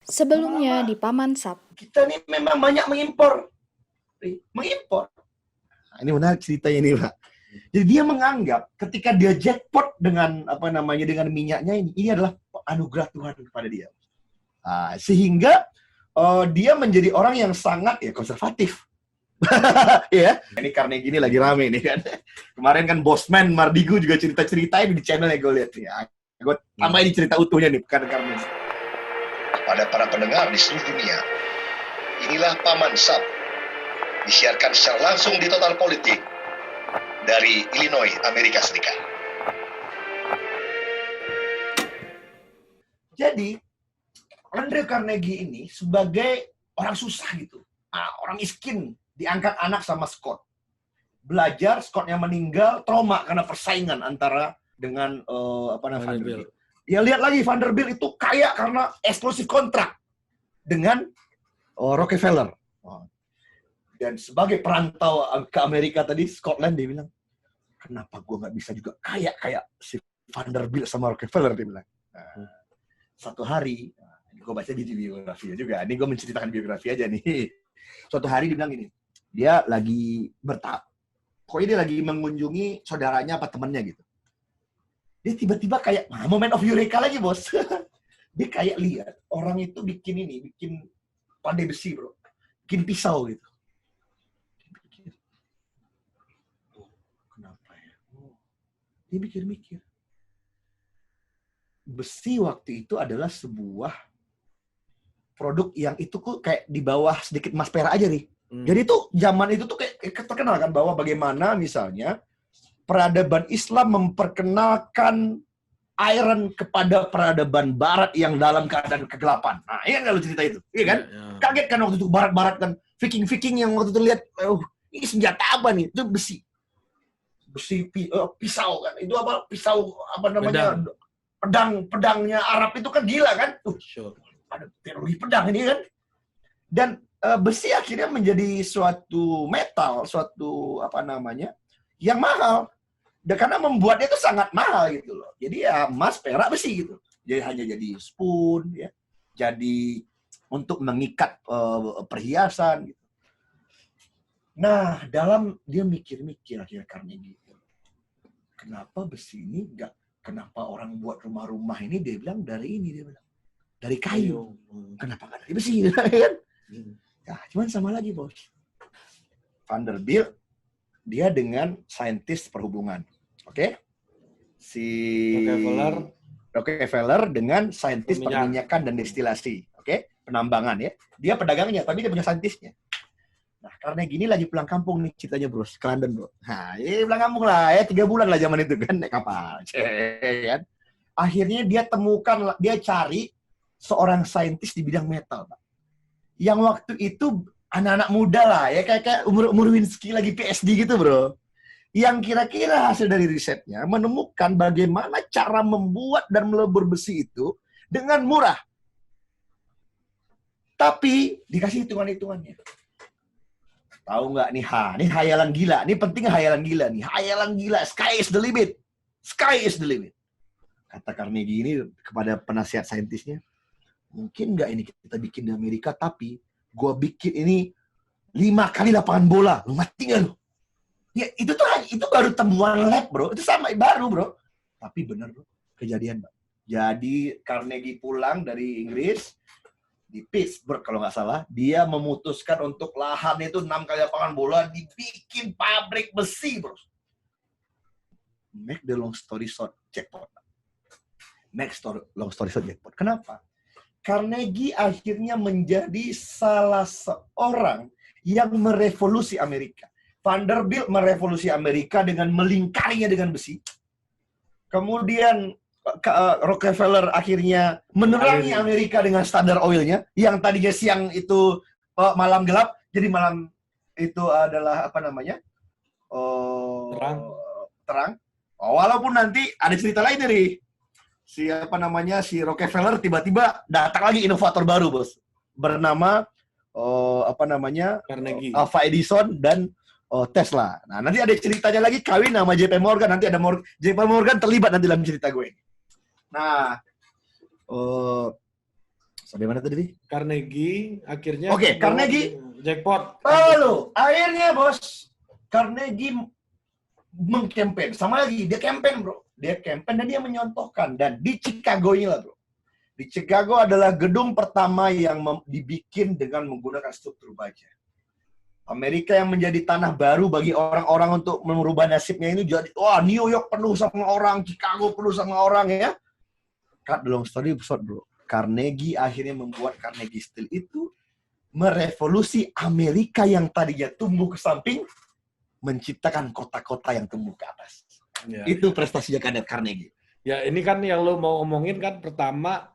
Sebelumnya Lama-lama di Paman Sap. kita nih memang banyak mengimpor. Nah, ini menarik ceritanya nih, Pak. Jadi dia menganggap ketika dia jackpot dengan dengan minyaknya ini adalah anugerah Tuhan kepada dia. Nah, sehingga dia menjadi orang yang sangat konservatif. Ya, ini karena gini lagi rame nih kan. Kemarin kan Bosman Mardigu juga cerita-ceritain di channel gue lihat nih. Gue tambahin cerita utuhnya nih, bukan karena kepada para pendengar di seluruh dunia. Inilah Paman Sap, disiarkan secara langsung di Total Politik dari Illinois, Amerika Serikat. Jadi, Andrew Carnegie ini sebagai orang susah gitu, orang miskin, diangkat anak sama Scott. Belajar, Scottnya meninggal, trauma karena persaingan antara dengan Vanderbilt. Ya lihat lagi, Vanderbilt itu kaya karena eksklusif kontrak dengan Rockefeller. Dan sebagai perantau ke Amerika tadi, Scotland, dia bilang, kenapa gue nggak bisa juga kaya kayak si Vanderbilt sama Rockefeller, dia bilang. Suatu hari, gue baca di biografinya juga, ini gue menceritakan biografi aja nih. Suatu hari dia bilang gini, dia lagi pokoknya dia lagi mengunjungi saudaranya apa temannya gitu. Dia tiba-tiba kayak, moment of eureka lagi, bos. Dia kayak lihat orang itu bikin pandai besi, bro. Bikin pisau gitu. Kenapa ya? Dia mikir-mikir. Besi waktu itu adalah sebuah produk yang itu kok kayak di bawah sedikit mas perak aja nih. Jadi itu zaman itu tuh kayak terkenal kan bahwa bagaimana misalnya peradaban Islam memperkenalkan iron kepada peradaban Barat yang dalam keadaan kegelapan. Nah, iya nggak lu cerita itu? Iya kan? Kaget kan waktu itu Barat-Barat kan. Viking-Viking yang waktu itu lihat, ini senjata apa nih? Itu besi. Pisau kan. Itu apa? Pisau apa namanya? Pedangnya Arab itu kan gila kan? Ada teori pedang ini kan. Dan besi akhirnya menjadi suatu metal, suatu yang mahal. Dan karena membuatnya itu sangat mahal gitu loh. Jadi ya emas, perak, besi gitu. Jadi hanya jadi spoon ya. Jadi untuk mengikat perhiasan gitu. Nah, dia mikir-mikir akhirnya Carnegie gitu. Kenapa besi ini kenapa orang buat rumah-rumah ini dia bilang dari kayu. Kenapa nggak dari besi kan? Ya, cuman sama lagi, bos. Vanderbilt dia dengan saintis perhubungan. Oke? Si Rockefeller dengan saintis perminyakan dan destilasi. Oke? Penambangan ya. Dia pedagangnya, tapi dia punya saintisnya. Nah, karena gini lagi pulang kampung nih ceritanya, bro. Ke London, bro. Nah, pulang kampung lah ya. 3 bulan lah zaman itu kan naik kapal. Kan? Akhirnya dia cari seorang saintis di bidang metal, Pak. Yang waktu itu anak-anak muda lah ya, kayak umur Winsky lagi PhD gitu, bro. Yang kira-kira hasil dari risetnya menemukan bagaimana cara membuat dan melebur besi itu dengan murah. Tapi dikasih hitungan-hitungannya. Tahu nggak nih, ini hayalan gila. Ini penting hayalan gila nih. Hayalan gila, sky is the limit. Sky is the limit. Kata Carnegie ini kepada penasihat saintisnya, mungkin nggak ini kita bikin di Amerika, tapi gue bikin ini 5 kali lapangan bola. Lu mati nggak lu? Ya, itu baru temuan lab, bro. Itu sama, baru, bro. Tapi bener, bro. Kejadian, Pak. Jadi, Carnegie pulang dari Inggris, di Pittsburgh kalau nggak salah, dia memutuskan untuk lahan itu 6 kali lapangan bola, dibikin pabrik besi, bro. Make the long story short, jackpot. Long story short, jackpot. Kenapa? Carnegie akhirnya menjadi salah seorang yang merevolusi Amerika. Vanderbilt merevolusi Amerika dengan melingkarinya dengan besi. Kemudian Rockefeller akhirnya menerangi Amerika dengan standar oilnya. Yang tadinya siang itu malam gelap, jadi malam itu adalah terang. Walaupun nanti ada cerita lain dari si Rockefeller tiba-tiba datang lagi inovator baru, bos, bernama Carnegie, Alva Edison dan Tesla. Nah, nanti ada ceritanya lagi kawin sama JP Morgan, nanti ada JP Morgan terlibat nanti dalam cerita gue. Nah, Sampai mana tadi? Carnegie akhirnya Oke, Carnegie jackpot. lalu akhirnya bos Carnegie mengkampen. Sama lagi dia campaign, bro. Dia campaign dan dia menyontohkan. Dan di Chicago ini lah, bro. Di Chicago adalah gedung pertama yang dibikin dengan menggunakan struktur baja. Amerika yang menjadi tanah baru bagi orang-orang untuk merubah nasibnya ini jadi, wah, New York penuh sama orang, Chicago penuh sama orang ya. Cut the long story short, bro. Carnegie akhirnya membuat Carnegie Steel itu merevolusi Amerika yang tadinya tumbuh ke samping, menciptakan kota-kota yang tumbuh ke atas. Ya. Itu prestasinya Carnegie. Ya, ini kan yang lo mau omongin kan pertama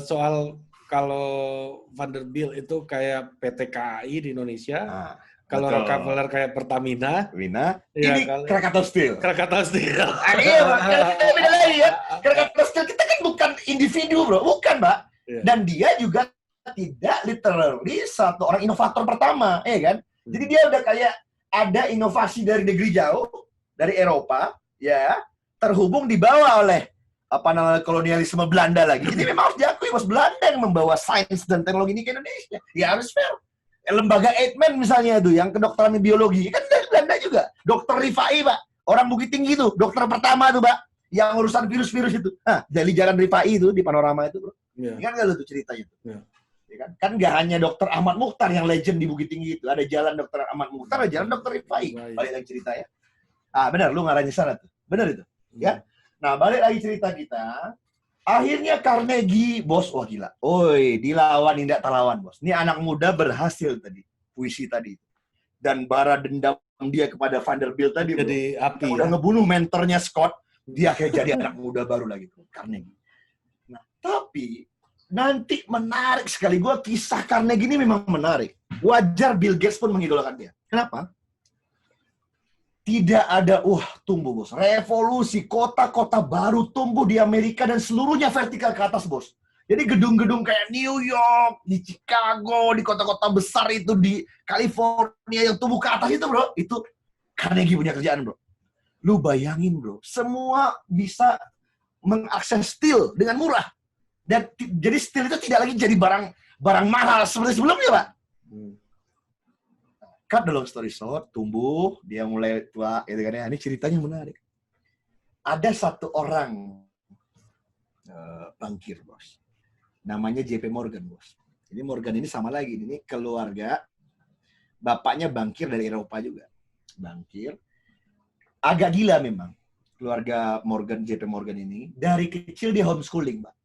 soal kalau Vanderbilt itu kayak PT KAI di Indonesia, Nah, kalau betul. Rockefeller kayak Pertamina, Wina, ya, ini kalau- Krakatau Steel. Krakatau Steel. Iya, Pak. Kita beda lagi ya. Krakatau Steel kita kan bukan individu, bro. Bukan, Pak. Iya. Dan dia juga tidak literally satu orang inovator pertama, ya kan? Jadi dia udah kayak ada inovasi dari negeri jauh, dari Eropa, ya, terhubung dibawa oleh apa namanya kolonialisme Belanda lagi. Jadi memang harus diakui, Bos, Belanda yang membawa sains dan teknologi ini ke Indonesia. Ya harus fair. Lembaga Eijkman misalnya itu, yang kedokteran biologi, kan dari Belanda juga. Dokter Rifai, Pak. Orang Bukit Tinggi tuh, dokter pertama tuh, Pak. Yang urusan virus-virus itu. Nah, dari Jalan Rifai itu, di panorama itu, bro. Ya. Ingat nggak lu tuh ceritanya? Ya. Ya kan? Kan nggak hanya dokter Ahmad Mukhtar yang legend di Bukit Tinggi itu. Ada jalan dokter Ahmad Mukhtar, ada jalan dokter Rifai. Rifai. Balik lagi cerita ya. Ah, benar, lu ngarahnya sana tuh. Benar itu. Ya. Nah, balik lagi cerita kita. Akhirnya Carnegie, bos, wah gila. Oi, dilawan tidak terlawan, bos. Ini anak muda berhasil tadi. Puisi tadi. Dan bara dendam dia kepada Vanderbilt tadi, bro. Jadi api Yang ya. udah ngebunuh mentornya Scott, dia kayak jadi anak muda baru lagi, Carnegie. Nah, tapi nanti menarik sekali. Gua kisah Carnegie ini memang menarik. Wajar Bill Gates pun mengidolakan dia. Kenapa? Tidak ada, tumbuh, bos. Revolusi, kota-kota baru tumbuh di Amerika dan seluruhnya vertikal ke atas, bos. Jadi gedung-gedung kayak New York, di Chicago, di kota-kota besar itu, di California yang tumbuh ke atas itu, bro. Itu Carnegie punya kerjaan, bro. Lu bayangin, bro. Semua bisa mengakses steel dengan murah. Dan jadi steel itu tidak lagi jadi barang mahal seperti sebelumnya, Pak. Cut the long story short, tumbuh, dia mulai tua, gitu kan ya. Ini ceritanya menarik. Ada satu orang bankir, bos. Namanya JP Morgan, bos. Ini Morgan ini sama lagi, ini keluarga, bapaknya bankir dari Eropa juga. Bankir. Agak gila memang. Keluarga Morgan, JP Morgan ini. Dari kecil dia homeschooling, Pak.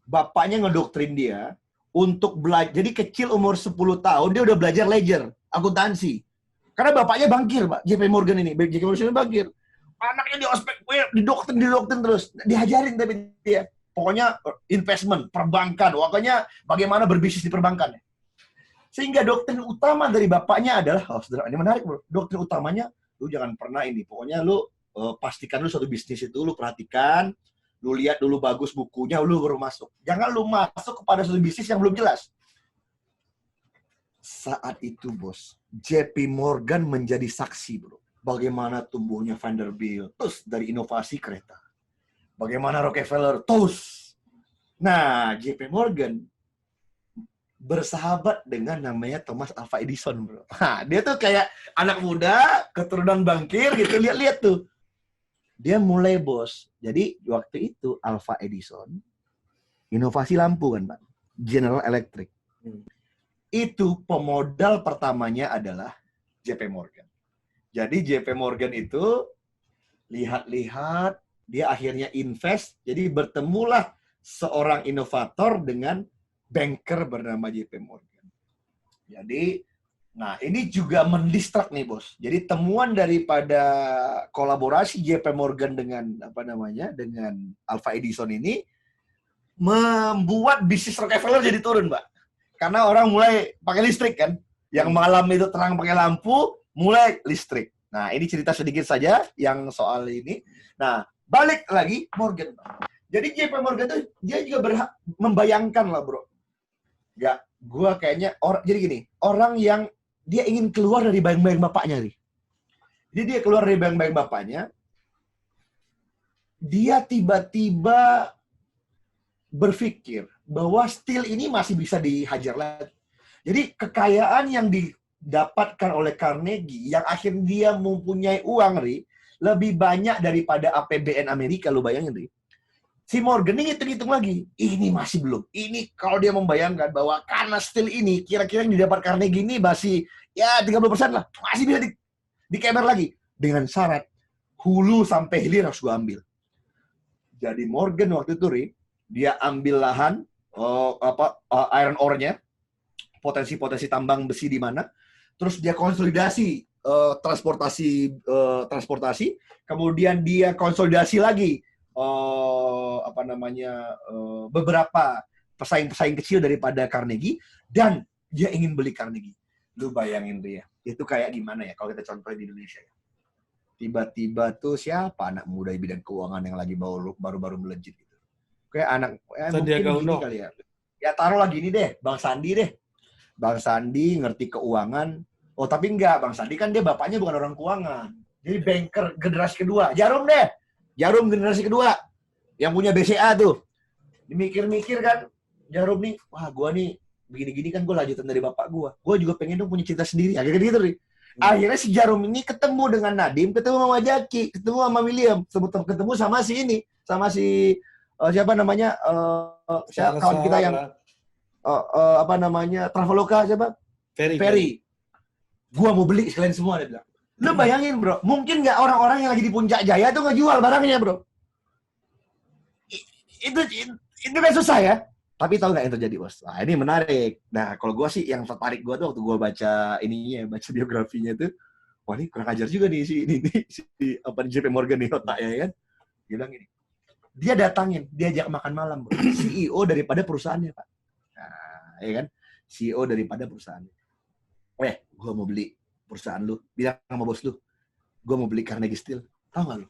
Bapaknya ngedoktrin dia untuk belajar. Jadi kecil umur 10 tahun, dia udah belajar ledger, akuntansi. Karena bapaknya bankir, Pak. JP Morgan ini. JP Morgan ini bankir. Anaknya di ospek, didoktrin terus. Diajarin tapi dia. Pokoknya investment, perbankan. Pokoknya bagaimana berbisnis di perbankan. Sehingga doktrin utama dari bapaknya adalah, ini menarik, bro. Doktrin utamanya, lu jangan pernah ini. Pokoknya lu pastikan lu suatu bisnis itu, lu perhatikan, lu lihat dulu bagus bukunya, lu baru masuk. Jangan lu masuk kepada suatu bisnis yang belum jelas. Saat itu, bos, JP Morgan menjadi saksi, bro. Bagaimana tumbuhnya Vanderbilt, terus dari inovasi kereta. Bagaimana Rockefeller, terus. Nah, JP Morgan bersahabat dengan namanya Thomas Alva Edison, bro. Nah, dia tuh kayak anak muda, keturunan bankir gitu, lihat-lihat tuh. Dia mulai, bos. Jadi, waktu itu Alva Edison, inovasi lampu kan, Pak. General Electric. Itu pemodal pertamanya adalah JP Morgan. Jadi JP Morgan itu lihat-lihat, dia akhirnya invest, jadi bertemulah seorang inovator dengan banker bernama JP Morgan. Jadi, nah ini juga mendistrak nih, bos. Jadi temuan daripada kolaborasi JP Morgan dengan dengan Alva Edison ini membuat bisnis Rockefeller jadi turun, Pak. Karena orang mulai pakai listrik kan. Yang malam itu terang pakai lampu, mulai listrik. Nah, ini cerita sedikit saja yang soal ini. Nah, balik lagi Morgan. Jadi JP Morgan tuh dia juga membayangkan lah, bro. Ya, gua kayaknya jadi gini, orang yang dia ingin keluar dari bayang-bayang bapaknya nih. Jadi dia keluar dari bayang-bayang bapaknya. Dia tiba-tiba berpikir, bahwa steel ini masih bisa dihajar lagi. Jadi kekayaan yang didapatkan oleh Carnegie, yang akhirnya dia mempunyai uang, Ri, lebih banyak daripada APBN Amerika, lu bayangin, Ri. Si Morgan ini hitung-hitung lagi, ini masih belum. Ini kalau dia membayangkan bahwa karena steel ini, kira-kira yang didapat Carnegie ini masih ya 30% lah. Masih bisa dikeber lagi. Dengan syarat, hulu sampai hilir harus gua ambil. Jadi Morgan waktu itu, Ri, dia ambil lahan, iron ore-nya, potensi-potensi tambang besi di mana, terus dia konsolidasi transportasi, kemudian dia konsolidasi lagi beberapa pesaing-pesaing kecil daripada Carnegie, dan dia ingin beli Carnegie. Lu bayangin dia, itu kayak gimana ya kalau kita contohin di Indonesia ya. Tiba-tiba tuh siapa anak muda di bidang keuangan yang lagi baru-baru melejit gitu. Kayak anak Sandiaga mungkin Uno kali ya. Ya taruhlah gini deh, Bang Sandi deh. Bang Sandi ngerti keuangan. Oh, tapi enggak, Bang Sandi kan dia bapaknya bukan orang keuangan. Jadi banker generasi kedua. Jarum deh. Jarum generasi kedua. Yang punya BCA tuh. Dimikir-mikir kan, Jarum nih, wah gua nih begini-gini kan gue lanjutan dari bapak gua. Gua juga pengen dong punya cerita sendiri. Akhirnya gitu nih. Akhirnya si Jarum ini ketemu dengan Nadim, ketemu sama Jaki, ketemu sama William, ketemu sama si ini, sama si siapa namanya kawan kita yang Traveloka siapa? Ferry. Gua mau beli sekalian semua, dia bilang. Lu bayangin, bro, mungkin nggak orang-orang yang lagi di Puncak Jaya tuh ngejual barangnya, bro. Itu kan susah ya. Tapi tahu nggak yang terjadi, bos? Nah, ini menarik. Nah, kalau gue sih yang tertarik gue tuh waktu gue baca baca biografinya tuh, wah ini kurang ajar juga nih si JP Morgan nih otaknya ya kan. Dia bilang gini, dia datangin, diajak makan malam, bro. CEO daripada perusahaannya, Pak. Nah, ya kan? CEO daripada perusahaannya. Gue mau beli perusahaan lu. Bilang sama bos lu, gue mau beli Carnegie Steel. Tahu nggak lu?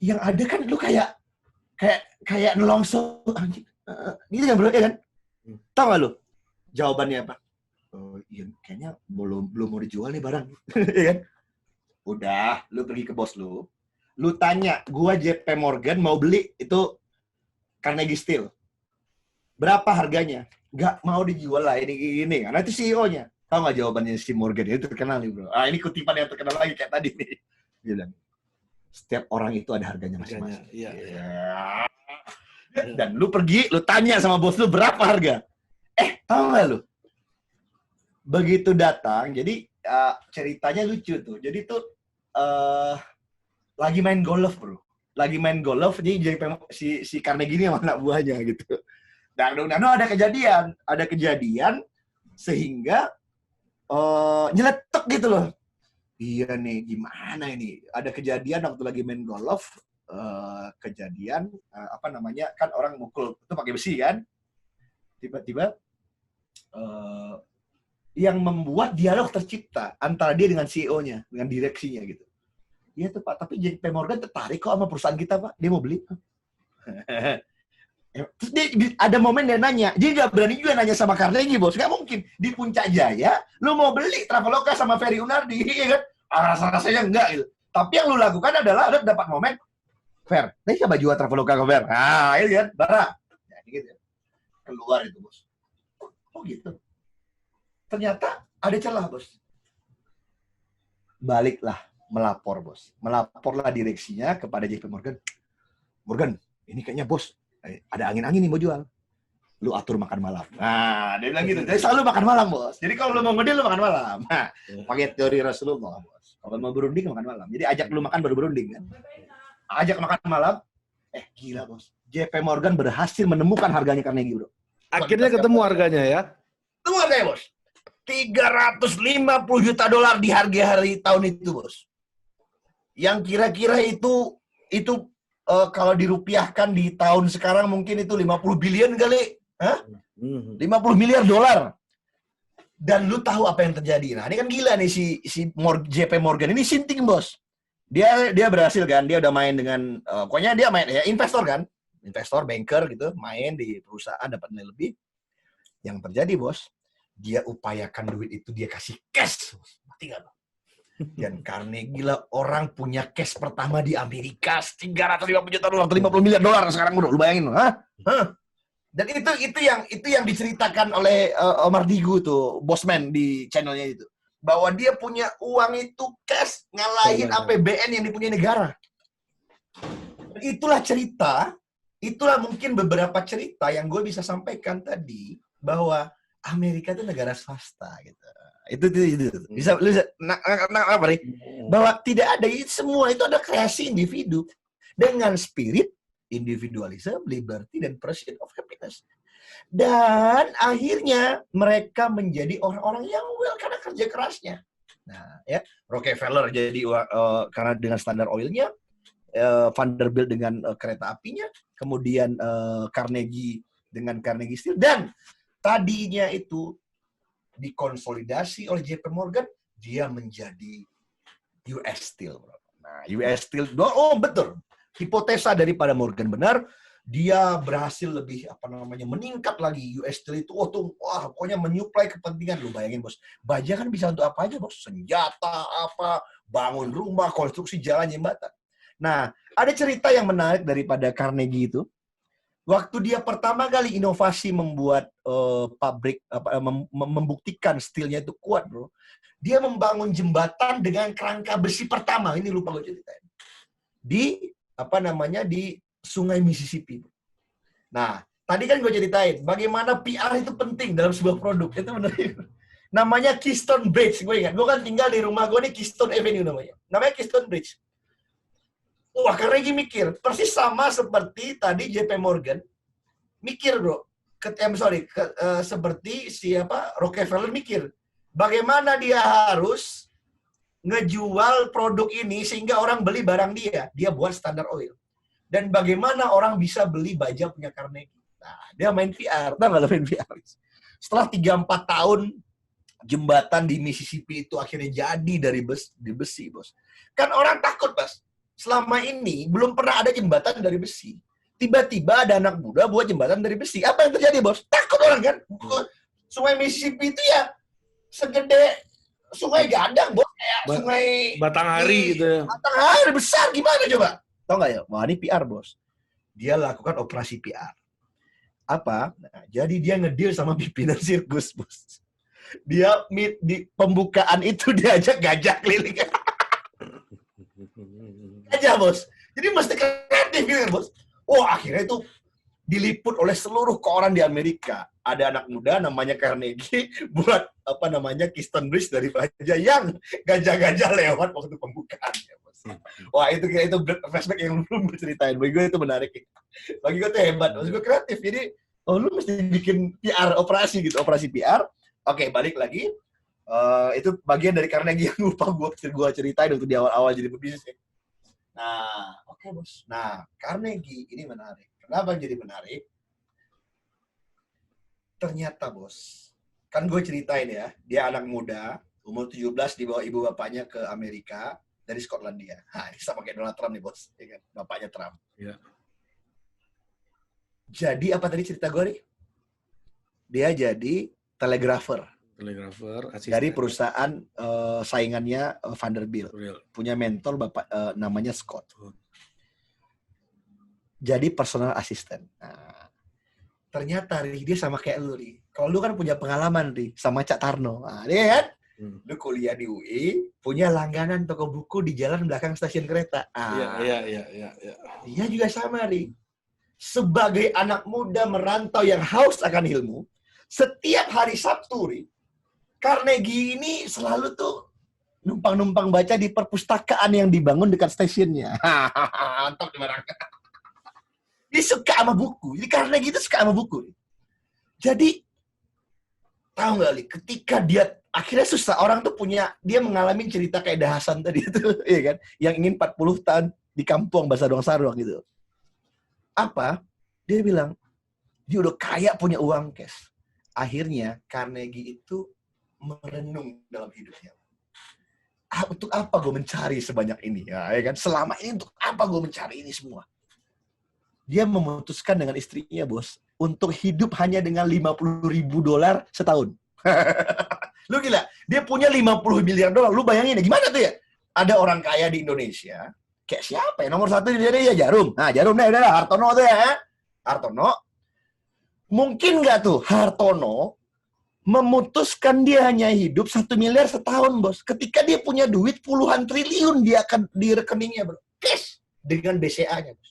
Yang ada kan lu kayak nelongso anjing. Gitu kan bro, ya kan? Tahu nggak lu? Jawabannya apa? Iya, kayaknya belum mau dijual nih barang. Ya kan? Udah, lu pergi ke bos lu. Lu tanya, gua JP Morgan mau beli itu Carnegie Steel. Berapa harganya? Nggak mau dijual lah ini. Karena itu CEO-nya. Tahu nggak jawabannya si Morgan? Itu terkenal nih bro. Ini kutipan yang terkenal lagi kayak tadi nih. Dia bilang, setiap orang itu ada harganya masing-masing. Iya. Dan lu pergi, lu tanya sama bos lu berapa harga. Tahu nggak lu? Begitu datang, jadi ceritanya lucu tuh. Jadi tuh lagi main golf bro. Lagi main golf, jadi si Carnegie ini sama anak buahnya gitu. Dan ada kejadian sehingga nyeletuk gitu loh. Iya nih, gimana ini? Ada kejadian waktu lagi main golf. Kejadian kan orang mukul itu pakai besi kan, tiba-tiba yang membuat dialog tercipta antara dia dengan CEO-nya, dengan direksinya gitu. Iya tuh Pak, tapi JP Morgan tertarik kok sama perusahaan kita Pak, dia mau beli. Terus dia ada momen dia nanya, dia nggak berani juga nanya sama Carnegie bos, nggak mungkin di Puncak Jaya lu mau beli Traveloka sama Ferry Unardi, ya kan? Rasa-rasanya enggak gitu. Tapi yang lu lakukan adalah lu dapat momen Fer, ini coba jual Traveloka ke Fer. Nah, ini kan, barang. Ya, gitu. Keluar itu, bos. Oh gitu. Ternyata ada celah, bos. Baliklah, melapor, bos. Melaporlah direksinya kepada JP Morgan. Morgan, ini kayaknya bos, ada angin-angin nih mau jual. Lu atur makan malam. Nah, dia bilang gitu. Jadi selalu makan malam, bos. Jadi kalau lu mau ngedil, lu makan malam. Nah, pakai teori Rasulullah, bos. Kalau mau berunding, makan malam. Jadi ajak lu makan baru berunding, kan. Ajak makan malam, gila bos. JP Morgan berhasil menemukan harganya Carnegie bro. Akhirnya ketemu harganya ya? Ketemu harganya bos. $350 juta di harga hari tahun itu bos. Yang kira-kira itu kalau dirupiahkan di tahun sekarang mungkin itu 50 billion kali. 50 miliar dolar. Dan lu tahu apa yang terjadi? Nah ini kan gila nih si JP Morgan ini sinting bos. Dia berhasil kan, dia udah main dengan pokoknya dia main ya investor kan, investor banker gitu, main di perusahaan dapat nilai lebih. Yang terjadi bos, dia upayakan duit itu dia kasih cash, mati nggak lo? Dan Carnegie lah orang punya cash pertama di Amerika $350 juta atau $50 miliar sekarang bro, lu bayangin, Dan itu yang diceritakan oleh Omar Digu tuh, Bosman di channelnya itu. Bahwa dia punya uang itu cash ngalahin APBN yang dipunyai negara. Itulah cerita, itulah mungkin beberapa cerita yang gue bisa sampaikan tadi bahwa Amerika itu negara swasta gitu. Itu. Bisa apa nih? Bahwa tidak ada semua itu ada kreasi individu dengan spirit individualism, liberty, dan pursuit of happiness. Dan akhirnya mereka menjadi orang-orang yang well karena kerja kerasnya. Nah, ya Rockefeller jadi karena dengan standar oilnya, Vanderbilt dengan kereta apinya, kemudian Carnegie dengan Carnegie Steel, dan tadinya itu dikonsolidasi oleh JP Morgan, dia menjadi US Steel. Nah, US Steel, betul. Hipotesa daripada Morgan benar, dia berhasil lebih meningkat lagi. US Steel itu pokoknya menyuplai kepentingan. Lu bayangin bos, baja kan bisa untuk apa aja bos, senjata apa, bangun rumah, konstruksi jalan, jembatan. Nah, ada cerita yang menarik daripada Carnegie itu. Waktu dia pertama kali inovasi membuat pabrik, membuktikan steelnya itu kuat, bro. Dia membangun jembatan dengan kerangka besi pertama. Ini lupa gue ceritain. Di Sungai Mississippi. Nah, tadi kan gue ceritain bagaimana PR itu penting dalam sebuah produk. Itu benar. Namanya Keystone Bridge. Gue ingat. Gue kan tinggal di rumah gue, ini Keystone Avenue namanya. Namanya Keystone Bridge. Wah, Carnegie mikir. Persis sama seperti tadi JP Morgan. Mikir, bro. Seperti Rockefeller mikir. Bagaimana dia harus ngejual produk ini sehingga orang beli barang dia. Dia buat standar oil. Dan bagaimana orang bisa beli baja punya Carnegie. Nah, dia main PR. Tahu nggak main PR? Setelah 3-4 tahun, jembatan di Mississippi itu akhirnya jadi dari besi, bos. Kan orang takut, bos. Selama ini belum pernah ada jembatan dari besi. Tiba-tiba ada anak muda buat jembatan dari besi. Apa yang terjadi, bos? Takut orang kan? Sungai Mississippi itu ya segede Sungai Gadang, bos. Kayak Sungai Batanghari gitu. Batanghari besar, gimana coba? Tahu nggak ya? Wah, ini PR, bos. Dia lakukan operasi PR. Apa? Nah, jadi dia ngedeal sama pimpinan sirkus, bos. Dia di pembukaan itu diajak gajah keliling. Gajah, bos. Jadi mesti kreatif gitu, bos. Wah, akhirnya itu diliput oleh seluruh koran di Amerika. Ada anak muda namanya Carnegie buat Keystone Bridge dari baja yang gajah-gajah lewat waktu pembukaannya, bos. Wah, itu flashback yang belum gue ceritain. Bagi gue itu menarik. Bagi gue itu hebat. Bos, gue kreatif. Jadi, lu mesti bikin PR operasi gitu, operasi PR. Oke, balik lagi. Itu bagian dari Carnegie yang lupa gue ceritain waktu di awal-awal jadi pebisnis. Nah, oke, bos. Nah, Carnegie ini menarik. Kenapa jadi menarik? Ternyata, bos, kan gue ceritain ya, dia anak muda, umur 17 dibawa ibu bapaknya ke Amerika dari Skotlandia. Nah, ini sama kayak Donald Trump nih, bos. Ya kan? Bapaknya Trump. Ya. Jadi, apa tadi cerita gue nih? Dia jadi telegrafer. Asisten. Dari perusahaan saingannya Vanderbilt. Punya mentor bapak namanya Scott. Jadi personal assistant. Nah, ternyata dia sama kayak lu, Ri. Kalau lu kan punya pengalaman, Ri, sama Cak Tarno. Nah, dia kan, lu kuliah di UI, punya langganan toko buku di jalan belakang stasiun kereta. Iya. Dia juga sama, Ri. Sebagai anak muda merantau yang haus akan ilmu, setiap hari Sabtu, Ri, Carnegie ini selalu tuh numpang-numpang baca di perpustakaan yang dibangun dekat stasiunnya. Mantap di barang. Dia suka sama buku. Jadi Carnegie itu suka sama buku. Jadi, tahu nggak, Li? Ketika dia akhirnya susah, orang tuh dia mengalami cerita kayak Dahasan tadi itu, ya kan? Yang ingin 40 tahun di kampung bahasa Sarong gitu. Apa? Dia bilang, dia udah kaya punya uang cash. Akhirnya Carnegie itu merenung dalam hidupnya. Untuk apa gue mencari sebanyak ini? Ya kan? Selama ini untuk apa gue mencari ini semua? Dia memutuskan dengan istrinya, bos, untuk hidup hanya dengan $50,000 setahun. Lu gila, dia punya $50 miliar. Lu bayangin ya, gimana tuh ya? Ada orang kaya di Indonesia, kayak siapa ya? Nomor 1 di Indonesia ya Jarum. Nah, Jarum nih, udah Hartono tuh ya. Hartono Mungkin nggak tuh Hartono memutuskan dia hanya hidup 1 miliar setahun, bos. Ketika dia punya duit puluhan triliun dia akan di rekeningnya, bro. Cash dengan BCA-nya, bos.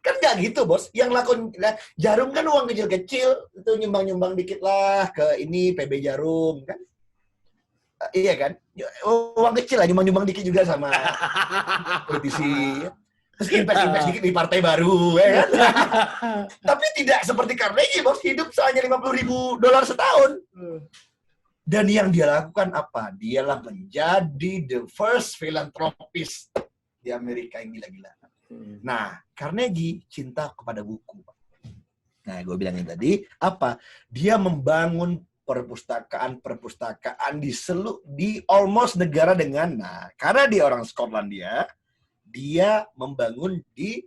Kan nggak gitu, bos. Yang lakukan Jarum kan uang kecil-kecil, itu nyumbang-nyumbang dikit lah ke ini PB Jarum, kan? Iya kan? Uang kecil lah, nyumbang-nyumbang dikit juga sama politisi. Terus invest dikit di partai baru, ya kan? Tapi tidak seperti Carnegie, bos. Hidup hanya $50.000 setahun. Dan yang dia lakukan apa? Dialah menjadi the first philanthropist di Amerika yang gila-gila. Nah, Carnegie cinta kepada buku. Nah, gue bilangin tadi, apa? Dia membangun perpustakaan di almost negara dengan, karena dia orang Skotlandia, dia membangun di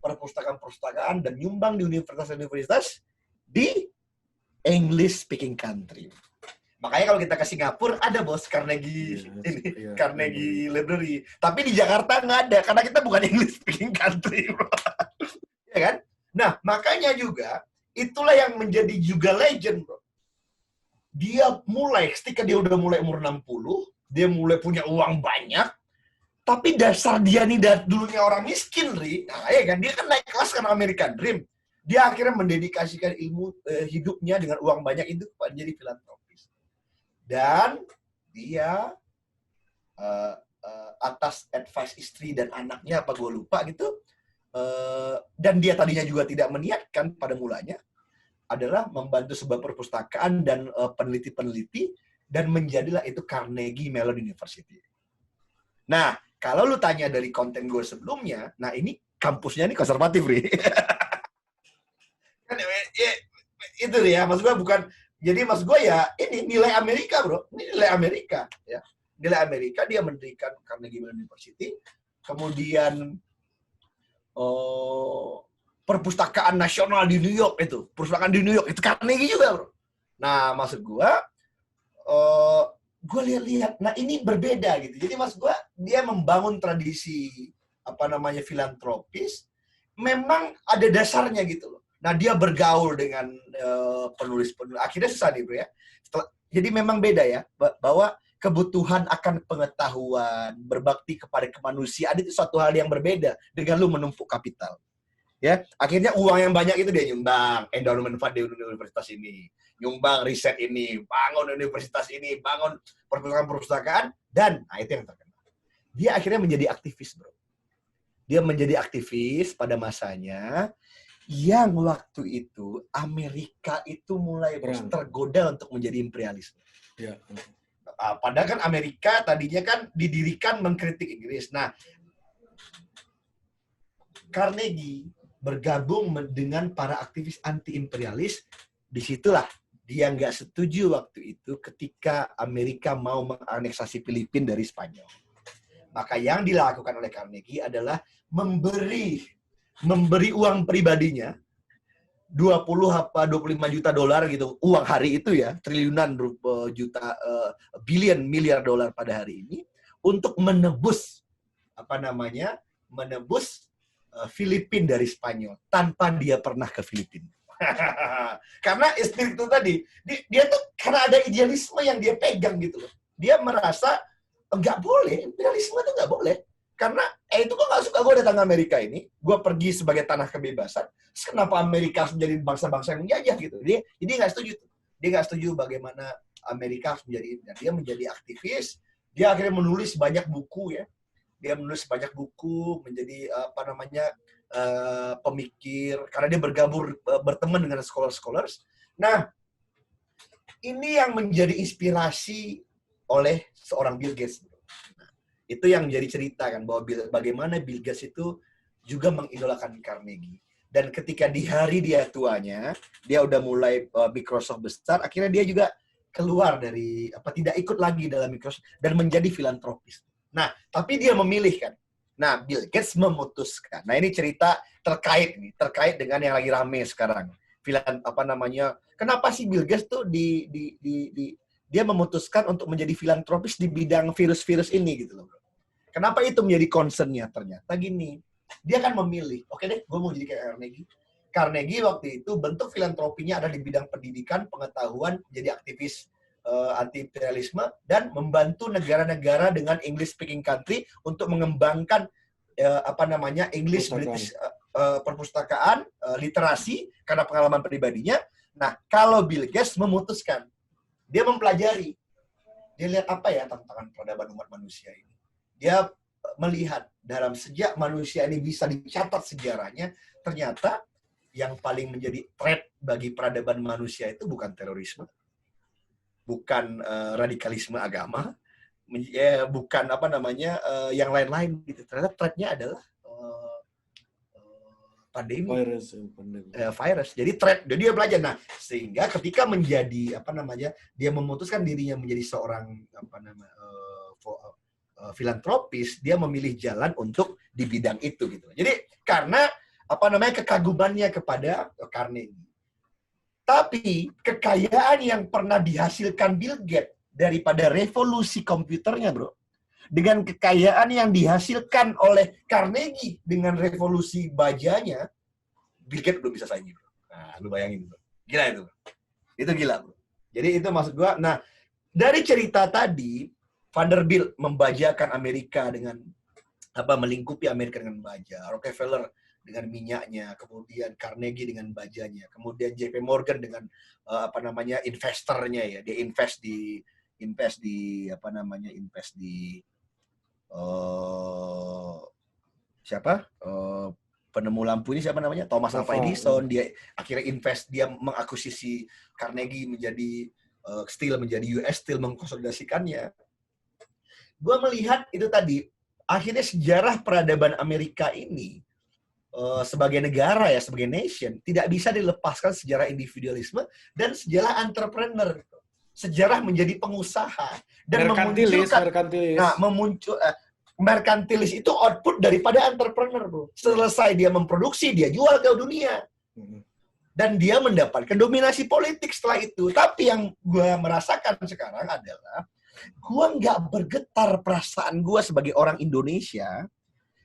perpustakaan-perpustakaan dan nyumbang di universitas-universitas di English speaking country. Makanya kalau kita ke Singapura ada, bos, Carnegie Carnegie Library. Tapi di Jakarta nggak ada karena kita bukan English speaking country, bro. Ya kan? Nah, makanya juga itulah yang menjadi juga legend, bro. Dia mulai ketika dia udah mulai umur 60, dia mulai punya uang banyak. Tapi dasar dia nih dulunya orang miskin, nah, ya kan, dia kan naik kelas karena American Dream. Dia akhirnya mendedikasikan ilmu hidupnya dengan uang banyak itu menjadi filantropis. Dan dia atas advice istri dan anaknya, apa gue lupa gitu, dan dia tadinya juga tidak meniatkan pada mulanya, adalah membantu sebuah perpustakaan dan peneliti-peneliti, dan menjadilah itu Carnegie Mellon University. Nah, kalau lu tanya dari konten gue sebelumnya, nah ini kampusnya ini konservatif, Ri. Kan, ya, itu ya, maksud gue bukan, jadi maksud gue ya, ini nilai Amerika, bro. Ini nilai Amerika. Ya. Nilai Amerika, dia mendirikan Carnegie Mellon University, kemudian perpustakaan nasional di New York itu. Perpustakaan di New York, itu Carnegie juga, bro. Nah, maksud gue, gue lihat-lihat, nah ini berbeda gitu. Jadi mas gue, dia membangun tradisi filantropis, memang ada dasarnya gitu loh. Nah dia bergaul dengan penulis-penulis, akhirnya susah nih, bro ya. Jadi memang beda ya, bahwa kebutuhan akan pengetahuan, berbakti kepada kemanusiaan itu suatu hal yang berbeda dengan lu menumpuk kapital. Ya, akhirnya uang yang banyak itu dia nyumbang endowment fund di universitas ini, nyumbang riset ini, bangun universitas ini, bangun perpustakaan, dan itu yang terkenal. Dia akhirnya menjadi aktivis, bro. Dia menjadi aktivis pada masanya yang waktu itu Amerika itu mulai tergoda untuk menjadi imperialisme. Ya. Padahal kan Amerika tadinya kan didirikan mengkritik Inggris. Nah, Carnegie bergabung dengan para aktivis anti-imperialis, disitulah dia nggak setuju waktu itu ketika Amerika mau menganeksasi Filipina dari Spanyol. Maka yang dilakukan oleh Carnegie adalah memberi uang pribadinya 25 juta dolar gitu, uang hari itu ya, triliunan juta, bilion miliar dolar pada hari ini, untuk menebus Filipina dari Spanyol tanpa dia pernah ke Filipina. Karena istri itu tadi, dia tuh karena ada idealisme yang dia pegang gitu loh. Dia merasa nggak boleh, imperialisme itu nggak boleh. Karena itu gue nggak suka, gue datang ke Amerika ini, gue pergi sebagai tanah kebebasan. Kenapa Amerika harus menjadi bangsa-bangsa yang menjajah gitu? Jadi nggak setuju. Dia nggak setuju bagaimana Amerika harus menjadi. Dia menjadi aktivis. Dia akhirnya menulis banyak buku ya. Dia menulis banyak buku, menjadi pemikir, karena dia berteman dengan scholars. Nah, ini yang menjadi inspirasi oleh seorang Bill Gates. Nah, itu yang menjadi cerita kan, bahwa bagaimana Bill Gates itu juga mengidolakan Carnegie. Dan ketika di hari dia tuanya, dia udah mulai Microsoft besar, akhirnya dia juga keluar dari, tidak ikut lagi dalam Microsoft, dan menjadi filantropis. Nah, tapi dia memilih kan. Nah, Bill Gates memutuskan. Nah, ini cerita terkait dengan yang lagi rame sekarang. Kenapa sih Bill Gates tuh dia memutuskan untuk menjadi filantropis di bidang virus-virus ini gitu loh. Kenapa itu menjadi concern-nya? Ternyata gini, dia kan memilih, oke deh, gue mau jadi kayak Carnegie. Carnegie waktu itu bentuk filantropinya ada di bidang pendidikan, pengetahuan, jadi aktivis anti-imperialisme, dan membantu negara-negara dengan English speaking country untuk mengembangkan English British perpustakaan, literasi, karena pengalaman pribadinya. Nah, kalau Bill Gates memutuskan, dia mempelajari, dia lihat apa ya tantangan peradaban umat manusia ini. Dia melihat dalam sejak manusia ini bisa dicatat sejarahnya, ternyata yang paling menjadi threat bagi peradaban manusia itu bukan terorisme, bukan radikalisme agama, bukan yang lain-lain gitu. Ternyata threat-nya adalah pandemi. Virus. Jadi threat, jadi dia belajar. Nah, sehingga ketika menjadi dia memutuskan dirinya menjadi seorang filantropis, dia memilih jalan untuk di bidang itu gitu. Jadi karena kekagumannya kepada Carnegie. Tapi kekayaan yang pernah dihasilkan Bill Gates daripada revolusi komputernya, bro, dengan kekayaan yang dihasilkan oleh Carnegie dengan revolusi bajanya, Bill Gates belum bisa saingi, bro. Nah, lu bayangin, bro. Gila itu. Itu gila, bro. Jadi itu maksud gua. Nah, dari cerita tadi, Vanderbilt membajakan Amerika dengan melingkupi Amerika dengan baja, Rockefeller dengan minyaknya, kemudian Carnegie dengan bajanya, kemudian JP Morgan dengan investornya ya, dia invest di penemu lampu ini siapa namanya? Thomas Alva Edison. Dia akhirnya dia mengakuisisi Carnegie menjadi Steel, menjadi US Steel, mengkonsolidasikannya. Gue melihat itu tadi, akhirnya sejarah peradaban Amerika ini sebagai negara ya, sebagai nation, tidak bisa dilepaskan sejarah individualisme dan sejarah entrepreneur. Sejarah menjadi pengusaha dan merkantilis itu output daripada entrepreneur, bro. Selesai dia memproduksi, dia jual ke dunia. Dan dia mendapatkan dominasi politik setelah itu. Tapi yang gue merasakan sekarang adalah gue nggak bergetar perasaan gue sebagai orang Indonesia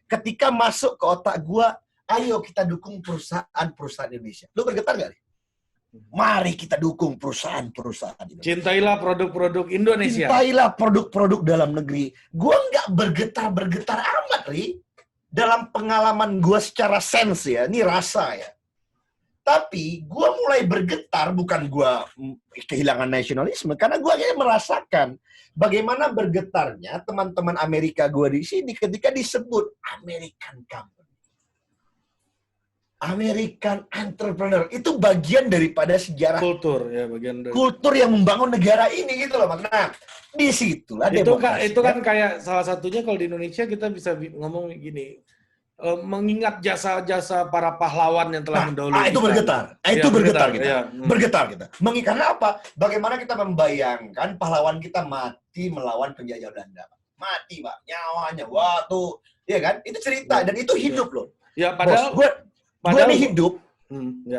ketika masuk ke otak gue, ayo kita dukung perusahaan-perusahaan Indonesia. Lu bergetar nggak? Mari kita dukung perusahaan-perusahaan Indonesia. Cintailah produk-produk Indonesia. Cintailah produk-produk dalam negeri. Gue nggak bergetar amat, Ri. Dalam pengalaman gue secara sense ya, ini rasa ya. Tapi gue mulai bergetar, bukan gue kehilangan nasionalisme, karena gue akhirnya merasakan bagaimana bergetarnya teman-teman Amerika gue di sini ketika disebut American Company. American Entrepreneur. Itu bagian daripada sejarah. Kultur, ya, bagian dari kultur yang membangun negara ini gitu loh. Makna disitulah demokrasi. Itu kan kayak salah satunya kalau di Indonesia kita bisa ngomong gini, mengingat jasa-jasa para pahlawan yang telah mendahului. Itu bergetar. Itu bergetar kita. Ya. Bergetar kita. Karena apa? Bagaimana kita membayangkan pahlawan kita mati melawan penjajah Belanda. Mati, Pak. Nyawanya. Waktu. Iya kan? Itu cerita. Dan itu hidup loh. Ya, padahal gue nih hidup.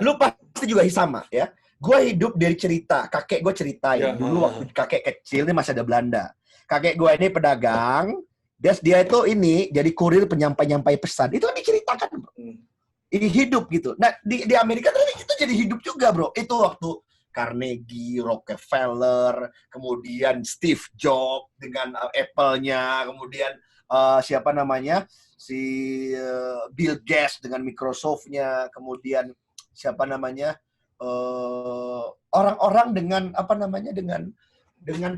Lu pasti juga sama ya. Gue hidup dari cerita. Kakek gue ceritain. Dulu waktu kakek kecil ini masih ada Belanda. Kakek gue ini pedagang. Dia itu jadi kurir penyampai pesan. Itu kan diceritakan, bro. Ini hidup gitu. Nah, di Amerika itu jadi hidup juga, bro. Itu waktu Carnegie, Rockefeller, kemudian Steve Jobs dengan Apple-nya, kemudian si Bill Gates dengan Microsoft-nya, kemudian orang-orang dengan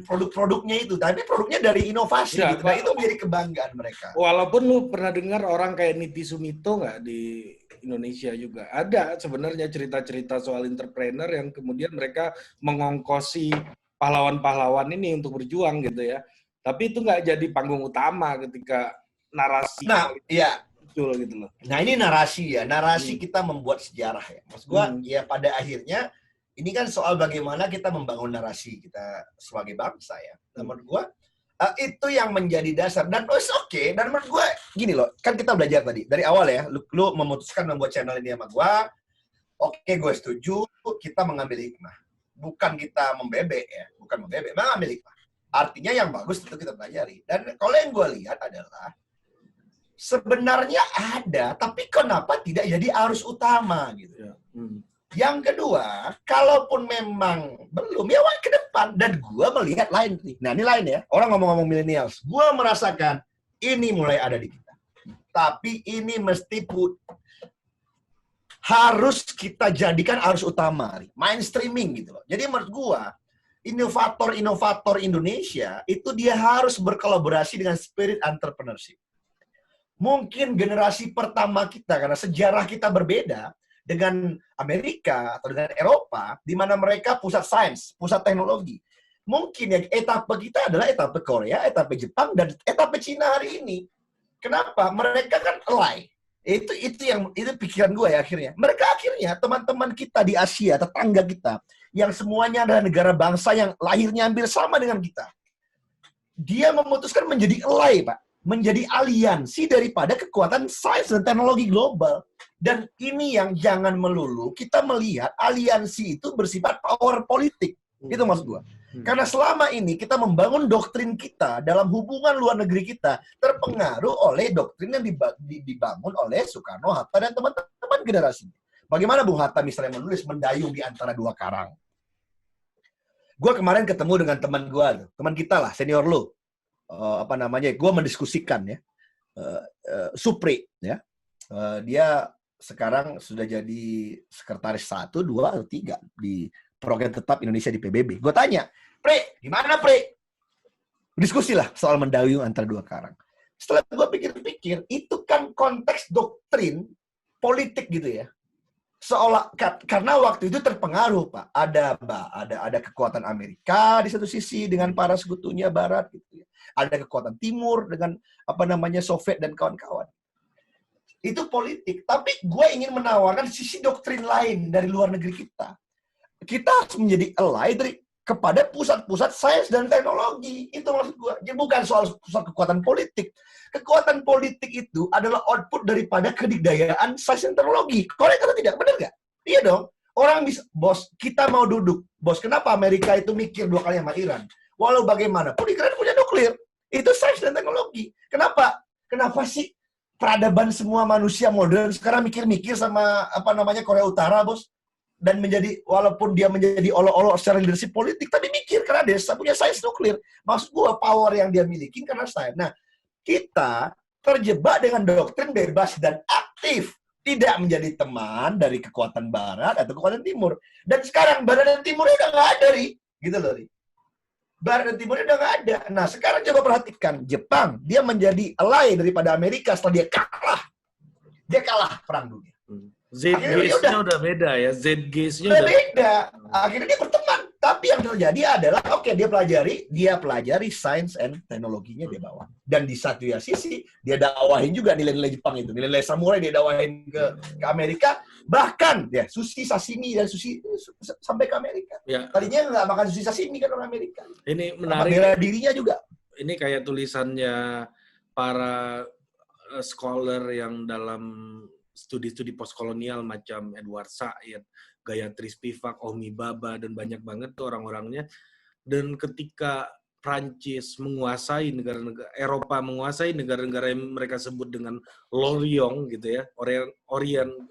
produk-produknya itu, tapi produknya dari inovasi ya, gitu. Nah, itu menjadi kebanggaan mereka. Walaupun lu pernah dengar orang kayak Niti Sumito nggak di Indonesia juga ada sebenarnya cerita-cerita soal entrepreneur yang kemudian mereka mengongkosi pahlawan-pahlawan ini untuk berjuang gitu ya. Tapi itu nggak jadi panggung utama ketika narasi. Nah, iya. Betul gitu loh. Nah, ini narasi ya. Narasi kita membuat sejarah ya. Maksud gua ya pada akhirnya ini kan soal bagaimana kita membangun narasi kita sebagai bangsa ya. Menurut gue, itu yang menjadi dasar. Dan oke. Dan menurut gue, gini loh. Kan kita belajar tadi. Dari awal ya, lu memutuskan membuat channel ini sama gue. Oke, gue setuju. Kita mengambil hikmah. Bukan kita membebek ya. Bukan membebek, mengambil hikmah. Artinya yang bagus itu kita pelajari. Dan kalau yang gue lihat adalah, sebenarnya ada, tapi kenapa tidak jadi arus utama gitu. Yang kedua, kalaupun memang belum, ya wah ke depan. Dan gue melihat lain. Nah ini lain ya, orang ngomong-ngomong millennials. Gue merasakan ini mulai ada di kita. Tapi ini mesti harus kita jadikan arus utama. Mainstreaming gitu loh. Jadi menurut gue, inovator-inovator Indonesia itu dia harus berkolaborasi dengan spirit entrepreneurship. Mungkin generasi pertama kita, karena sejarah kita berbeda, dengan Amerika atau dengan Eropa, di mana mereka pusat sains, pusat teknologi. Mungkin ya etape kita adalah etape Korea, etape Jepang, dan etape Cina hari ini. Kenapa? Mereka kan ally. Itu pikiran gue ya akhirnya. Mereka akhirnya teman-teman kita di Asia, tetangga kita, yang semuanya adalah negara bangsa yang lahirnya hampir sama dengan kita. Dia memutuskan menjadi ally, Pak. Menjadi aliansi daripada kekuatan sains dan teknologi global. Dan ini yang jangan melulu kita melihat aliansi itu bersifat power politik. Itu maksud gua. Karena selama ini kita membangun doktrin kita dalam hubungan luar negeri kita terpengaruh oleh doktrin yang dibangun oleh Soekarno, Hatta, dan teman-teman generasi. Bagaimana Bung Hatta misalnya menulis Mendayung di Antara Dua Karang. Gua kemarin ketemu dengan teman gua, teman kita lah, senior lu. Gue mendiskusikan ya, Supri ya, dia sekarang sudah jadi sekretaris 1, 2, atau 3 di program tetap Indonesia di PBB. Gue tanya, Pri, gimana Pri? Diskusi lah soal Mendayung Antara Dua Karang. Setelah gue pikir-pikir, itu kan konteks doktrin politik gitu ya. Karena waktu itu terpengaruh Pak, ada kekuatan Amerika di satu sisi dengan para sekutunya Barat gitu ya. Ada kekuatan Timur dengan Soviet dan kawan-kawan. Itu politik, tapi gue ingin menawarkan sisi doktrin lain dari luar negeri kita. Kita harus menjadi ally kepada pusat-pusat sains dan teknologi. Itu maksud gue. Jadi bukan soal kekuatan politik. Kekuatan politik itu adalah output daripada kedikdayaan sains dan teknologi. Korek atau tidak? Benar nggak? Iya dong. Orang bisa, bos, kita mau duduk. Bos, kenapa Amerika itu mikir 2 kali sama Iran? Walau bagaimanapun, Iran punya nuklir. Itu sains dan teknologi. Kenapa? Kenapa sih peradaban semua manusia modern sekarang mikir-mikir sama Korea Utara, bos? Dan walaupun dia menjadi olok-olok secara leadership politik, tapi mikir karena dia punya sains nuklir. Maksud gua power yang dia miliki karena sains. Nah, kita terjebak dengan doktrin bebas dan aktif, tidak menjadi teman dari kekuatan Barat atau kekuatan Timur. Dan sekarang Barat dan Timur udah nggak ada, gitu loh, Barat dan Timur udah nggak ada. Nah, sekarang coba perhatikan Jepang, dia menjadi ally daripada Amerika setelah dia kalah perang dunia. Z-gaze-nya udah beda ya, Z-gaze-nya udah beda. Akhirnya dia berteman. Tapi yang terjadi adalah, dia pelajari sains and teknologinya dia bawa. Dan di satu sisi, dia dakwahin juga nilai-nilai Jepang itu. Nilai-nilai samurai dia dakwahin ke Amerika. Bahkan, ya, sushi sashimi dan sushi sampai ke Amerika. Ya. Tadinya nggak makan sushi sashimi kan orang Amerika. Ini menarik. Bela dirinya juga. Ini kayak tulisannya para scholar yang dalam studi-studi postkolonial macam Edward Said, Gayatri Spivak, Homi Bhabha, dan banyak banget tuh orang-orangnya. Dan ketika Prancis menguasai negara-negara Eropa, menguasai negara-negara yang mereka sebut dengan L'Orient gitu ya,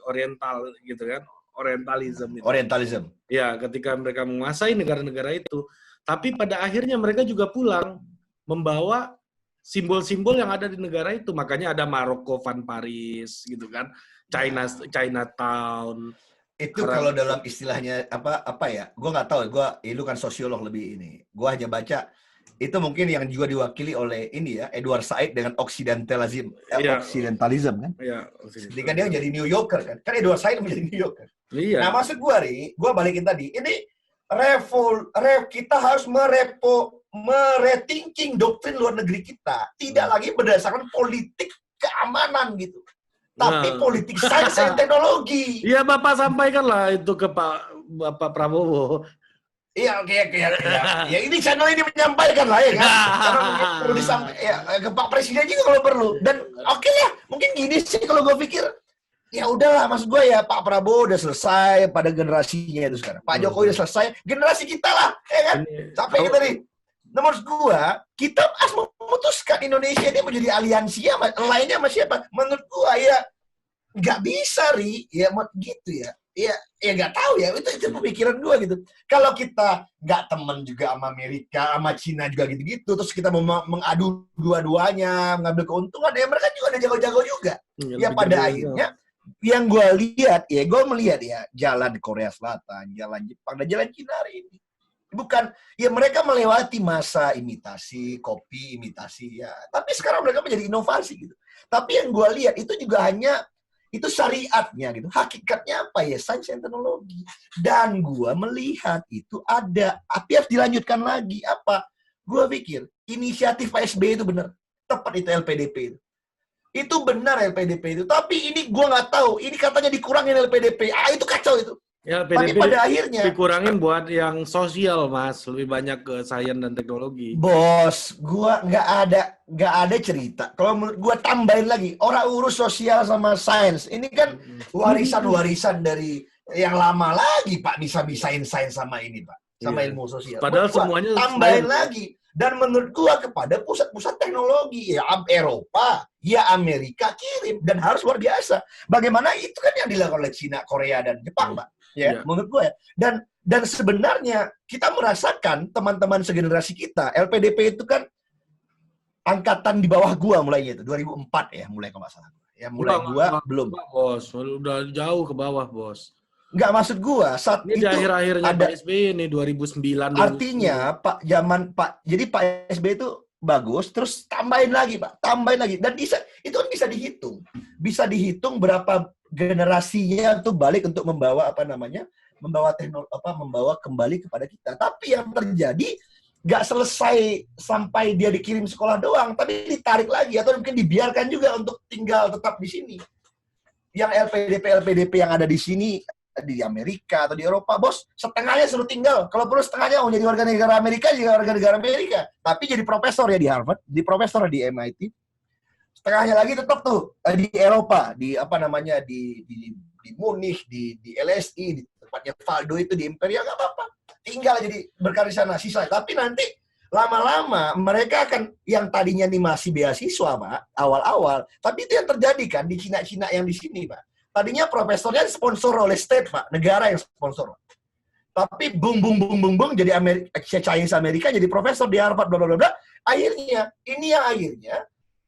Oriental gitu kan, Orientalism. Gitu. Orientalism. Ya, ketika mereka menguasai negara-negara itu, tapi pada akhirnya mereka juga pulang membawa simbol-simbol yang ada di negara itu. Makanya ada Maroko Van Paris gitu kan. Chinatown. Itu kalau dalam istilahnya apa ya? Gue nggak tahu. Lu kan sosiolog lebih ini. Gue hanya baca itu mungkin yang juga diwakili oleh ini ya, Edward Said dengan Occidentalism, Occidentalism kan? Iya. Ketika dia menjadi New Yorker kan? Kan Edward Said menjadi New Yorker. Iya. Nah maksud gue balikin tadi. Ini kita harus merethinking doktrin luar negeri kita. Tidak lagi berdasarkan politik keamanan gitu. Tapi politik sains dan teknologi. Iya, Bapak sampaikanlah itu ke Bapak Prabowo. Iya, oke. Ya ini channel ini menyampaikan lah ya kan. Karena perlu disampaikan ya, ke Pak Presiden juga kalau perlu. Dan oke lah, mungkin gini sih kalau gue pikir. Ya udahlah, maksud gue ya Pak Prabowo udah selesai pada generasinya itu sekarang. Pak Jokowi udah selesai, generasi kita lah, ya kan? Sampai kita nih. Nomor 2, kita harus memutuskan Indonesia ini menjadi aliansi lainnya sama siapa? Menurut gua ya nggak bisa, ya gitu ya. ya nggak tahu ya, itu pemikiran gue gitu. Kalau kita nggak temen juga sama Amerika, sama Cina juga gitu-gitu, terus kita mau mengadu dua-duanya, mengambil keuntungan, ya mereka juga ada jago-jago juga. Ya pada akhirnya, yang gue lihat, ya gue melihat ya, jalan Korea Selatan, jalan Jepang, dan jalan Cina hari ini. Bukan, ya mereka melewati masa imitasi, kopi, imitasi, ya. Tapi sekarang mereka menjadi inovasi gitu. Tapi yang gue lihat, itu juga hanya itu syariatnya gitu. Hakikatnya apa ya? Sains dan teknologi. Dan gua melihat itu ada, tapi harus dilanjutkan lagi. Apa? Gua pikir inisiatif Pak SBY itu benar. Tepat itu LPDP itu. Itu benar LPDP itu. Tapi ini gua nggak tahu. Ini katanya dikurangin LPDP. Itu kacau itu. Ya, tapi pada akhirnya dikurangin buat yang sosial, Mas, lebih banyak ke sains dan teknologi. Bos, gua nggak ada cerita. Kalau menurut gua tambahin lagi, orang urus sosial sama sains. Ini kan warisan dari yang lama lagi, Pak, bisa-bisain sains sama ini, Pak, sama ilmu sosial. Padahal gua semuanya tambahin lagi. Dan menurut gua kepada pusat-pusat teknologi, ya Eropa, ya Amerika kirim, dan harus luar biasa. Bagaimana itu kan yang dilakukan oleh Cina, Korea, dan Jepang, Pak. Ya, menurut gue ya. Dan sebenarnya kita merasakan teman-teman segenerasi kita, LPDP itu kan angkatan di bawah gua mulainya itu 2004 ya, mulai kalau nggak salah. Ya mulai gua belum. Bos, udah jauh ke bawah, Bos. Nggak, maksud gua saat ini itu di akhir-akhirnya ada Pak SBY nih 2009. Artinya jadi Pak SBY itu bagus, terus tambahin lagi, Pak. Tambahin lagi. Dan itu kan bisa dihitung. Bisa dihitung berapa generasinya tuh balik untuk membawa membawa kembali kepada kita. Tapi yang terjadi nggak selesai sampai dia dikirim sekolah doang, tapi ditarik lagi atau mungkin dibiarkan juga untuk tinggal tetap di sini. Yang LPDP yang ada di sini di Amerika atau di Eropa, bos, setengahnya suruh tinggal. Kalau perlu setengahnya mau jadi warga negara Amerika, juga warga negara Amerika. Tapi jadi profesor ya di Harvard, di profesor di MIT. Setengahnya lagi tetap tuh di Eropa, di Munich, di LSI, di tempatnya Valdo itu di Imperial, nggak apa-apa. Tinggal jadi berkarir di sana, sisa. Tapi nanti lama-lama mereka akan yang tadinya nih masih beasiswa, Pak, awal-awal. Tapi itu yang terjadi kan di Cina-Cina yang di sini, Pak. Tadinya profesornya sponsor oleh state, Pak, negara yang sponsor. Tapi bung jadi Chinese Amerika jadi profesor di Harvard, bla bla bla. Akhirnya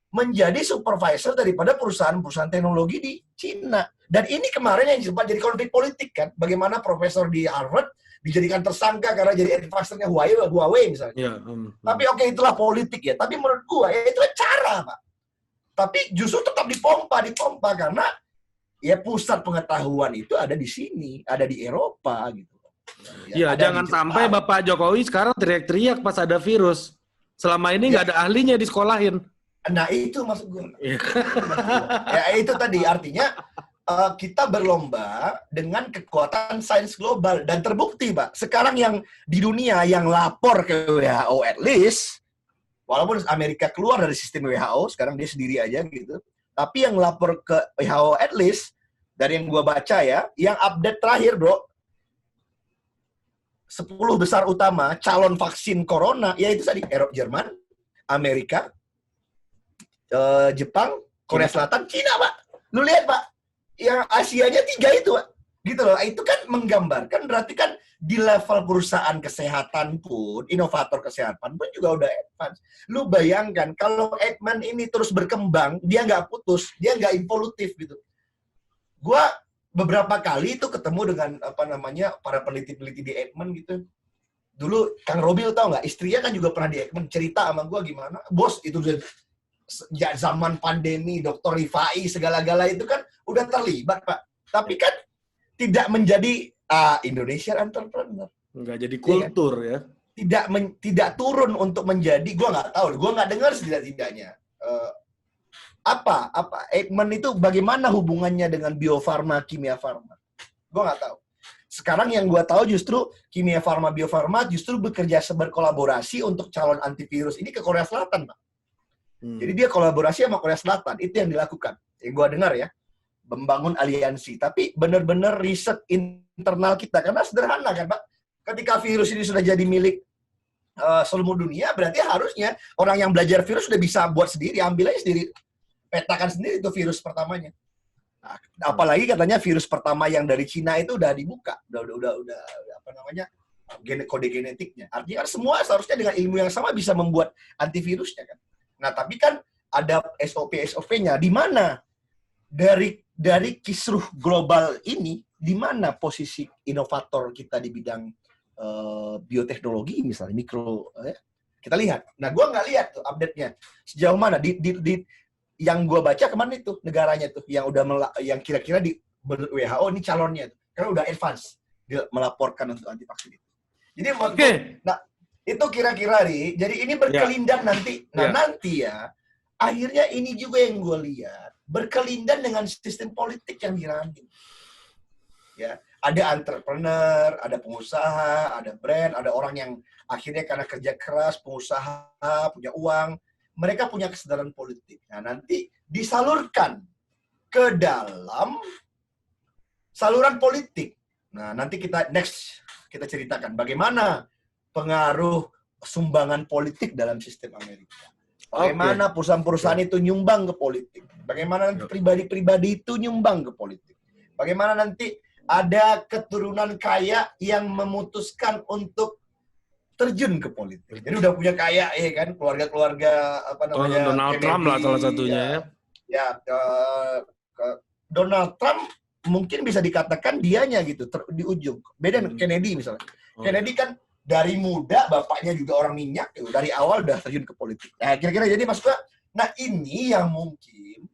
menjadi supervisor daripada perusahaan-perusahahan teknologi di Cina. Dan ini kemarin yang sempat jadi konflik politik kan, bagaimana profesor di Harvard dijadikan tersangka karena jadi advisernya Huawei misalnya. Tapi oke, itulah politik ya. Tapi menurut gua ya itu cara, Pak. Tapi justru tetap dipompa karena ya pusat pengetahuan itu ada di sini, ada di Eropa gitu. Ya, jangan sampai Bapak Jokowi sekarang teriak-teriak pas ada virus. Selama ini nggak ada ahlinya disekolahin. Nah, itu maksud gue. Ya, itu tadi artinya kita berlomba dengan kekuatan sains global. Dan terbukti, Pak. Sekarang yang di dunia yang lapor ke WHO at least, walaupun Amerika keluar dari sistem WHO, sekarang dia sendiri aja gitu. Tapi yang lapor ke WHO at least, dari yang gue baca ya, yang update terakhir, bro, 10 besar utama calon vaksin corona, yaitu tadi Eropa, Jerman, Amerika, Jepang, Korea Selatan, Cina, Pak. Lu lihat, Pak. Yang Asianya 3 itu, Pak. Gitu loh. Itu kan menggambarkan, berarti kan di level perusahaan kesehatan pun, inovator kesehatan pun juga udah advance. Lu bayangkan, kalau Eijkman ini terus berkembang, dia nggak putus, dia nggak involutif gitu. Gua beberapa kali itu ketemu dengan, para peneliti-peneliti di Eijkman gitu. Dulu, Kang Robil tau nggak? Istrinya kan juga pernah di Eijkman, cerita sama gua gimana. Bos, itu ya, zaman pandemi, Dr. Rifai, segala-gala itu kan udah terlibat, Pak. Tapi kan tidak menjadi Indonesian entrepreneur. Nggak jadi kultur ya. Tidak turun untuk menjadi, gue nggak tahu, gue nggak dengar setidak-tidaknya. Apa Eijkman itu bagaimana hubungannya dengan biofarma, kimia farma? Gue nggak tahu. Sekarang yang gue tahu justru kimia farma, biofarma justru bekerja berkolaborasi untuk calon antivirus ini ke Korea Selatan, Pak. Jadi dia kolaborasi sama Korea Selatan, itu yang dilakukan. Yang gue dengar ya, membangun aliansi. Tapi benar-benar riset internal kita, karena sederhana kan, Pak. Ketika virus ini sudah jadi milik seluruh dunia, berarti harusnya orang yang belajar virus sudah bisa buat sendiri, ambil aja sendiri, petakan sendiri itu virus pertamanya. Apalagi katanya virus pertama yang dari Cina itu udah dibuka, udah apa namanya, kode genetiknya. Artinya kan semua seharusnya dengan ilmu yang sama bisa membuat antivirusnya kan. Nah tapi kan ada SOP-nya di mana dari kisruh global ini, di mana posisi inovator kita di bidang bioteknologi misalnya kita lihat. Nah gue nggak lihat tuh update-nya sejauh mana di yang gue baca kemarin itu negaranya tuh yang udah yang kira-kira di WHO ini calonnya tuh, karena udah advance dia melaporkan untuk anti vaksin itu. Jadi nah itu kira-kira nih, jadi ini berkelindan nanti. Nah nanti ya akhirnya ini juga yang gue lihat berkelindan dengan sistem politik yang dirancang. Ya, ada entrepreneur, ada pengusaha, ada brand, ada orang yang akhirnya karena kerja keras, pengusaha, punya uang, mereka punya kesadaran politik. Nah, nanti disalurkan ke dalam saluran politik. Nah, nanti kita ceritakan bagaimana pengaruh sumbangan politik dalam sistem Amerika. Bagaimana perusahaan-perusahaan itu nyumbang ke politik. Bagaimana nanti pribadi-pribadi itu nyumbang ke politik. Bagaimana nanti ada keturunan kaya yang memutuskan untuk terjun ke politik. Jadi udah punya kaya ya kan, keluarga-keluarga apa namanya, Donald Kennedy, Trump lah salah satunya ya. Donald Trump mungkin bisa dikatakan dianya gitu di ujung. Beda Kennedy misalnya. Kennedy kan dari muda bapaknya juga orang minyak, gitu. Dari awal udah terjun ke politik. Nah, kira-kira jadi maksudnya, nah ini yang mungkin,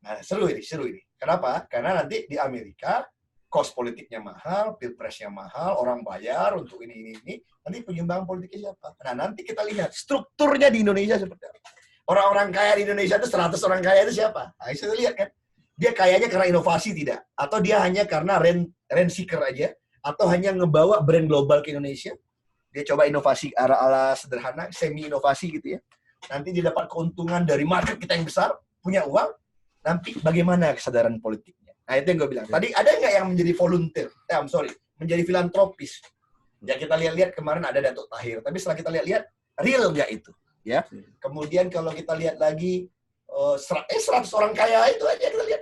nah seru ini. Kenapa? Karena nanti di Amerika cost politiknya mahal, pilpresnya mahal, orang bayar untuk ini. Nanti penyumbang politiknya siapa? Nah, nanti kita lihat strukturnya di Indonesia seperti apa. Orang-orang kaya di Indonesia itu 100 orang kaya itu siapa? Nah, kita lihat kan. Dia kayanya karena inovasi tidak? Atau dia hanya karena rent seeker aja? Atau hanya ngebawa brand global ke Indonesia? Dia coba inovasi ala sederhana, semi inovasi gitu ya. Nanti dia dapat keuntungan dari market kita yang besar, punya uang, nanti bagaimana kesadaran politiknya? Nah, itu yang gue bilang. Tadi ada nggak yang menjadi volunteer? Menjadi filantropis. Ya kita lihat-lihat kemarin ada Datuk Tahir. Tapi setelah kita lihat-lihat, real nggak itu? Ya. Kemudian kalau kita lihat lagi 100 orang kaya itu aja kita lihat.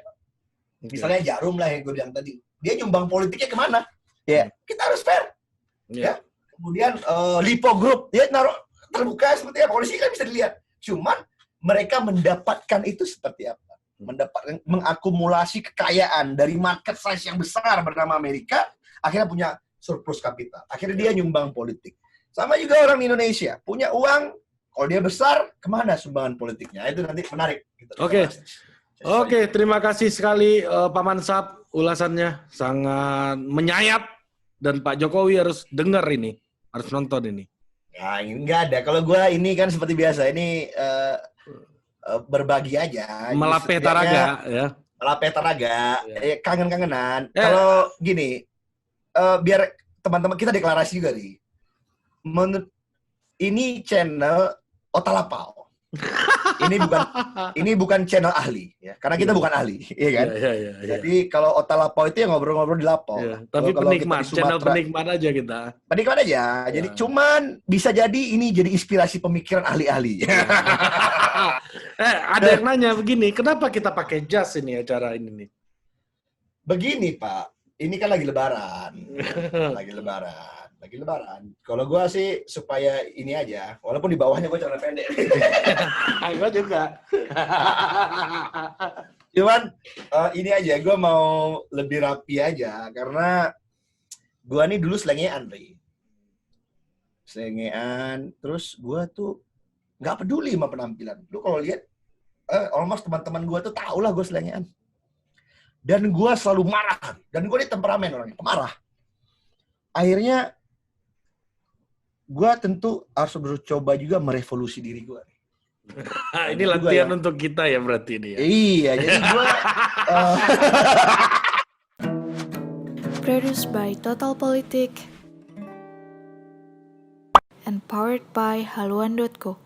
Misalnya Jarum lah yang gue bilang tadi. Dia nyumbang politiknya kemana? Ya, kita harus fair. Ya. Kemudian Lipo Group, dia naruh terbuka seperti apa? Polisi kan bisa dilihat. Cuman mereka mendapatkan itu seperti apa? Mengakumulasi kekayaan dari market size yang besar bernama Amerika, akhirnya punya surplus kapital. Akhirnya dia nyumbang politik. Sama juga orang di Indonesia, punya uang, kalau dia besar, kemana sumbangan politiknya? Itu nanti menarik. Gitu. Oke, terima kasih sekali Pak Mansap, ulasannya sangat menyayat, dan Pak Jokowi harus dengar ini, harus nonton ini. Nah, enggak ada. Kalau gue ini kan seperti biasa, ini berbagi aja. Melapeh taraga, ya. Melapeh taraga, kangen-kangenan. Kalau gini, biar teman-teman kita deklarasi juga nih. Ini channel Otalapau. Ini bukan channel ahli, ya. Karena kita bukan ahli, ya kan? Iya. Jadi kalau Otalapau itu ya ngobrol-ngobrol di lapau. Ya, tapi kalau penikmat, channel penikmat aja kita. Penikmat aja. Jadi cuman bisa jadi ini jadi inspirasi pemikiran ahli-ahli. Ada yang nanya begini, kenapa kita pakai jas ini acara ini nih? Begini Pak, ini kan lagi Lebaran. Lagi lebaran. Kalau gue sih supaya ini aja, walaupun di bawahnya gue celana pendek. Gue juga. Cuman ini aja, gue mau lebih rapi aja, karena gue nih dulu selengean, terus gue tuh nggak peduli sama penampilan. Lu kalau lihat, almost teman-teman gue tuh tau lah gue selengean. Dan gue selalu marah, dan gue ini temperamen orangnya, pemarah. Akhirnya gue tentu harus mencoba juga merevolusi diri gue. Ini latihan untuk kita ya berarti ini ya? Iya, jadi gue... Produced by Total Politik and powered by haluan.co.